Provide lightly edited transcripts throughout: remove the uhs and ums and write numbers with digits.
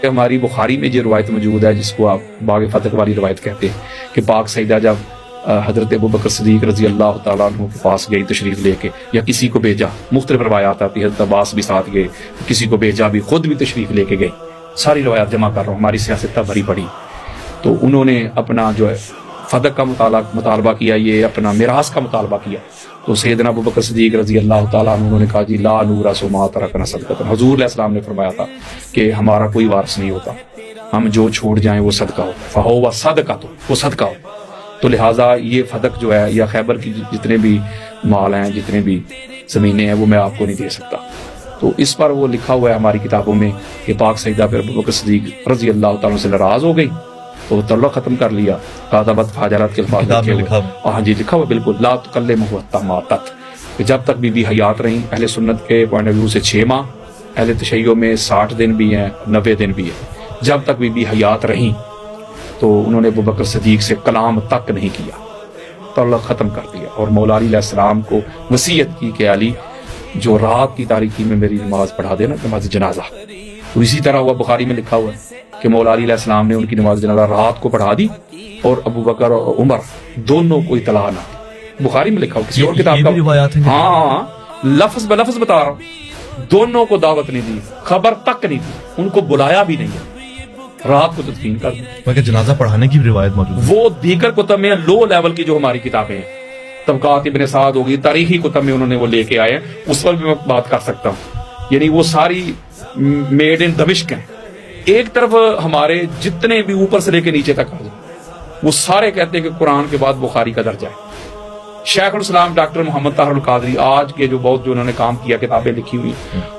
ہماری بخاری میں جو روایت موجود ہے جس کو آپ باغ فتح والی روایت کہتے ہیں کہ پاک سیدہ جب حضرت ابوبکر صدیق رضی اللہ تعالیٰ عنہ کے پاس گئی تشریف لے کے یا کسی کو بھیجا، مختلف روایات آتی ہے، حضرت عباس بھی ساتھ گئے، کسی کو بھیجا بھی، خود بھی تشریف لے کے گئی، ساری روایات جمع کر رہا ہوں، ہماری سیاست تب بھری پڑی، تو انہوں نے اپنا جو ہے فدق کا مطالبہ کیا، یہ اپنا میراث کا مطالبہ کیا، تو سیدنا ابوبکر صدیق رضی اللہ تعالیٰ عنہ نے کہا جی لا نورث ما ترکنا صدقۃ، حضور علیہ السلام نے فرمایا تھا کہ ہمارا کوئی وارث نہیں ہوتا، ہم جو چھوڑ جائیں وہ صدقہ ہو، فہو صدقۃ، وہ صدقہ ہو، تو لہٰذا یہ فدق جو ہے یا خیبر کی جتنے بھی مال ہیں، جتنے بھی زمینیں ہیں، وہ میں آپ کو نہیں دے سکتا۔ تو اس پر وہ لکھا ہوا ہے ہماری کتابوں میں کہ پاک سیدہ پھر ابوبکر صدیق رضی اللہ تعالیٰ سے ناراض ہو گئی تو تعلق ختم کر لیا، قادبت فاجرات کے الفاظ لکھے ہوئے، ہاں جی لکھا ہوا بالکل، لا تکلمہ حتی ماتت، کہ جب تک بی بی حیات رہیں، اہل سنت کے پوائنٹ آف ویو سے 6 ماہ، اہل تشیع میں 60 دن بھی ہیں، 90 دن بھی ہیں، جب تک بی بی حیات رہیں تو انہوں نے ابوبکر صدیق سے کلام تک نہیں کیا، تعلق ختم کر دیا، اور مولا علی علیہ السلام کو وصیت کی کہ علی جو رات کی تاریکی میں میری نماز پڑھا دینا، نماز جنازہ، تو اسی طرح ہوا بخاری میں لکھا ہوا ہے کہ مولا علی علیہ السلام نے ان کی نماز جنازہ رات کو پڑھا دی اور ابوبکر اور عمر دونوں کو اطلاع نہ دی، بخاری میں لکھا ہوا، کسی اور کتاب کا، ہاں لفظ بلفظ بتا رہا ہوں، دونوں کو دعوت نہیں دی، خبر تک نہیں دی، ان کو بلایا بھی نہیں ہے، رات کو تدفین کر دی۔ جنازہ پڑھانے کی بھی روایت موجود ہے، وہ دیگر کتب میں لو لیول کی جو ہماری کتابیں ہیں، طبقات ابن سعد ہوگی، تاریخی کتب میں انہوں نے وہ لے کے آئے ہیں، اس پر بھی میں بات کر سکتا ہوں، یعنی وہ ساری میڈ ان دمشق ہیں۔ ایک طرف ہمارے جتنے بھی اوپر سے لے کے نیچے تک آ جائیں وہ سارے کہتے ہیں کہ قرآن کے بعد بخاری کا درجہ ہے۔ شیخ الاسلام ڈاکٹر محمد طاہر القادری آج کے جو بہت جو انہوں نے کام کیا، کتابیں لکھی ہوئی،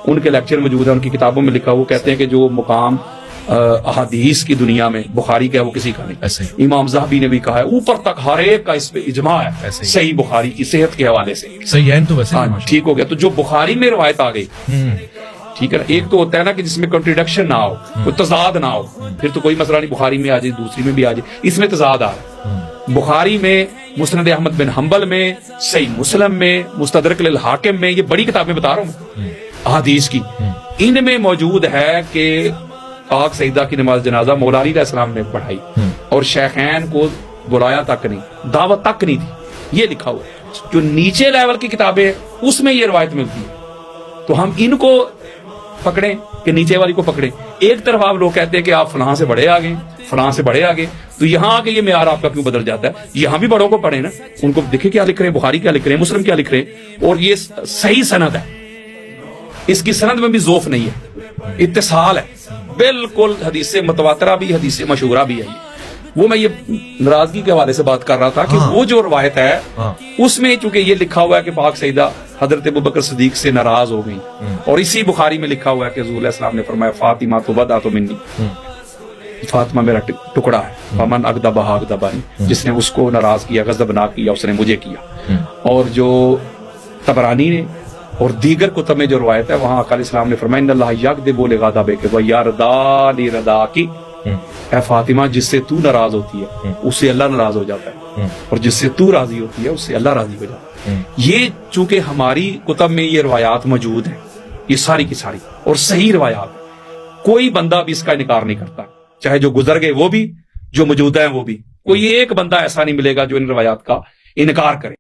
ان کے لیکچر موجود ہیں، ان کی کتابوں میں لکھا، وہ کہتے ہیں کہ جو مقام احادیث کی دنیا میں بخاری کا ہے وہ کسی کا نہیں، امام ذہبی نے بھی کہا ہے، اوپر تک ہر ایک کا اس پہ اجماع ہے صحیح بخاری کی صحت کے حوالے سے، صحیح ہے تو ویسے ٹھیک ہو گیا۔ تو جو بخاری میں روایت آ گئی، ٹھیک ہے نا، ایک تو ہوتا ہے نا کہ جس میں کنٹریڈکشن نہ ہو، کوئی تضاد نہ ہو، پھر تو کوئی مسئلہ نہیں، بخاری میں آ جائے دوسری میں بھی آ جائے، اس میں تضاد آ رہا ہے، بخاری میں، مسند احمد بن حنبل میں، صحیح مسلم میں، مستدرک للحاکم میں، یہ بڑی کتابیں بتا رہا ہوں احادیث کی، ان میں موجود ہے کہ پاک سیدہ کی نماز جنازہ مولا علی علیہ السلام نے پڑھائی اور شیخین کو بلایا تک نہیں، دعوت تک نہیں تھی، یہ لکھا ہوا۔ جو نیچے لیول کی کتابیں اس میں یہ روایت ملتی ہے، تو ہم ان کو پکڑیں کہ نیچے والی کو پکڑیں۔ ایک طرف آپ لوگ کہتے ہیں کہ آپ فلاں سے بڑے آگے، فلاں سے بڑے آگے، تو یہاں آ کے یہ معیار آپ کا کیوں بدل جاتا ہے؟ یہاں بھی بڑوں کو پڑھیں نا، ان کو دیکھیں کیا لکھ رہے ہیں، بخاری کیا لکھ رہے ہیں، مسلم کیا لکھ رہے ہیں، اور یہ صحیح سند ہے، اس کی سند میں بھی ذوف نہیں ہے، اتصال ہے، بالکل حدیث متواترہ بھی، حدیث مشہورہ بھی ہے۔ وہ میں یہ ناراضگی کے حوالے سے بات کر رہا تھا کہ وہ جو روایت ہے اس میں چونکہ یہ لکھا ہوا ہے کہ پاک سیدہ حضرت ابوبکر صدیق سے ناراض ہو گئی، اور اسی بخاری میں لکھا ہوا ہے کہ حضور علیہ السلام نے فرمایا فاطمہ تو بدعۃ منی، فاطمہ میرا ٹکڑا ہے، فمن اغضبها اغضبنی، جس نے اس کو ناراض کیا، غضبناک کیا، اس نے مجھے کیا۔ اور جو طبرانی نے اور دیگر کتب میں جو روایت ہے وہاں آقا علیہ السلام نے فرمایا ان اللہ یغضب لغضبک ویرضا لرضاک، اے فاطمہ جس سے تو ناراض ہوتی ہے اس سے اللہ ناراض ہو جاتا ہے، اور جس سے تو راضی ہوتی ہے اس سے اللہ راضی ہو جاتا ہے۔ یہ چونکہ ہماری کتب میں یہ روایات موجود ہیں، یہ ساری کی ساری اور صحیح روایات، کوئی بندہ بھی اس کا انکار نہیں کرتا، چاہے جو گزر گئے وہ بھی، جو موجودہ ہیں وہ بھی، کوئی ایک بندہ ایسا نہیں ملے گا جو ان روایات کا انکار کرے۔